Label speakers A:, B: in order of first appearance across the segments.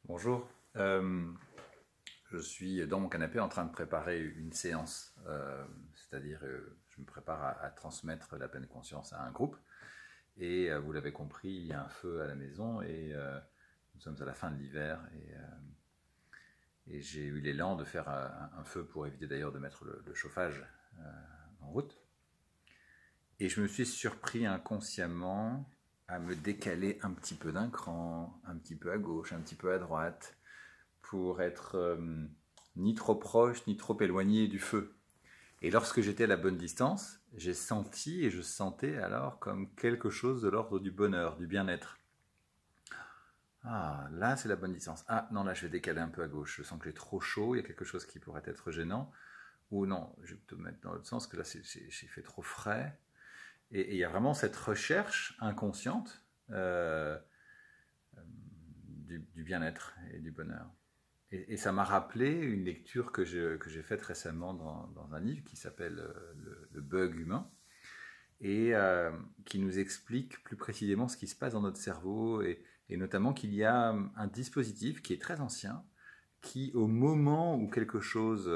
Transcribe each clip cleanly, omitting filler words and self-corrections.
A: Bonjour, je suis dans mon canapé en train de préparer une séance, c'est-à-dire je me prépare à transmettre la pleine conscience à un groupe et vous l'avez compris, il y a un feu à la maison et nous sommes à la fin de l'hiver et j'ai eu l'élan de faire un feu pour éviter d'ailleurs de mettre le chauffage en route. Et je me suis surpris inconsciemment à me décaler un petit peu d'un cran, un petit peu à gauche, un petit peu à droite, pour être ni trop proche, ni trop éloigné du feu. Et lorsque j'étais à la bonne distance, j'ai senti et je sentais alors comme quelque chose de l'ordre du bonheur, du bien-être. Ah, là c'est la bonne distance. Ah non, là je vais décaler un peu à gauche. Je sens que j'ai trop chaud, il y a quelque chose qui pourrait être gênant. Ou non, je vais te mettre dans l'autre sens, que là j'ai fait trop frais. Et il y a vraiment cette recherche inconsciente du bien-être et du bonheur. Et ça m'a rappelé une lecture que j'ai faite récemment dans un livre qui s'appelle le bug humain et qui nous explique plus précisément ce qui se passe dans notre cerveau et notamment qu'il y a un dispositif qui est très ancien qui, au moment où quelque chose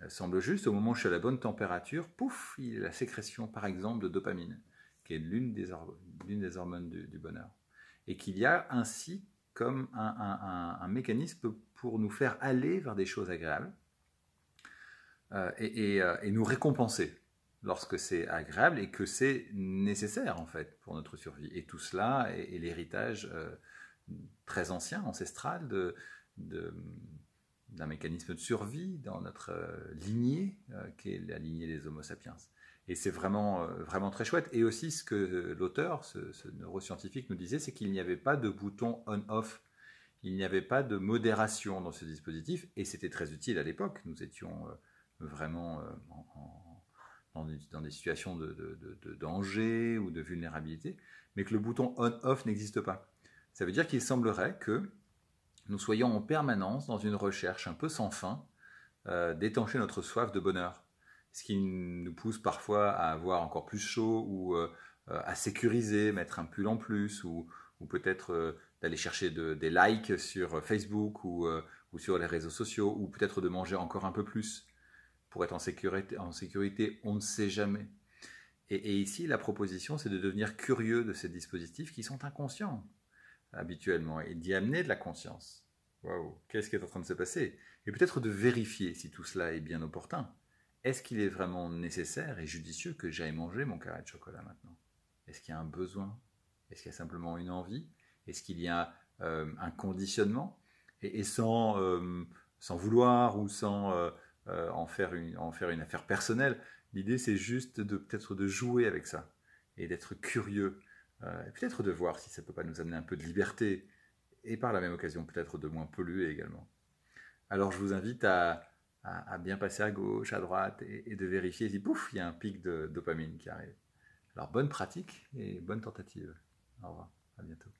A: semble juste, au moment où je suis à la bonne température, pouf, il y a la sécrétion par exemple de dopamine, qui est l'une des hormones du bonheur. Et qu'il y a ainsi comme un mécanisme pour nous faire aller vers des choses agréables et nous récompenser lorsque c'est agréable et que c'est nécessaire en fait pour notre survie. Et tout cela est l'héritage très ancien, ancestral d'un mécanisme de survie dans notre lignée, qui est la lignée des Homo sapiens. Et c'est vraiment, vraiment très chouette. Et aussi, ce que l'auteur, ce neuroscientifique, nous disait, c'est qu'il n'y avait pas de bouton on-off. Il n'y avait pas de modération dans ce dispositif. Et c'était très utile à l'époque. Nous étions vraiment dans des situations de danger ou de vulnérabilité. Mais que le bouton on-off n'existe pas. Ça veut dire qu'il semblerait que nous soyons en permanence dans une recherche un peu sans fin d'étancher notre soif de bonheur. Ce qui nous pousse parfois à avoir encore plus chaud ou à sécuriser, mettre un pull en plus ou peut-être d'aller chercher des likes sur Facebook ou sur les réseaux sociaux ou peut-être de manger encore un peu plus pour être en sécurité, on ne sait jamais. Et ici, la proposition, c'est de devenir curieux de ces dispositifs qui sont inconscients habituellement et d'y amener de la conscience. Waouh, qu'est-ce qui est en train de se passer? Et peut-être de vérifier si tout cela est bien opportun. Est-ce qu'il est vraiment nécessaire et judicieux que j'aille manger mon carré de chocolat maintenant? Est-ce qu'il y a un besoin? Est-ce qu'il y a simplement une envie? Est-ce qu'il y a un conditionnement? Et sans vouloir ou sans en faire une affaire personnelle, l'idée c'est juste peut-être de jouer avec ça et d'être curieux. Peut-être de voir si ça ne peut pas nous amener un peu de liberté et par la même occasion peut-être de moins polluer également. Alors je vous invite à bien passer à gauche, à droite et de vérifier si pouf, il y a un pic de dopamine qui arrive. Alors bonne pratique et bonne tentative. Au revoir, à bientôt.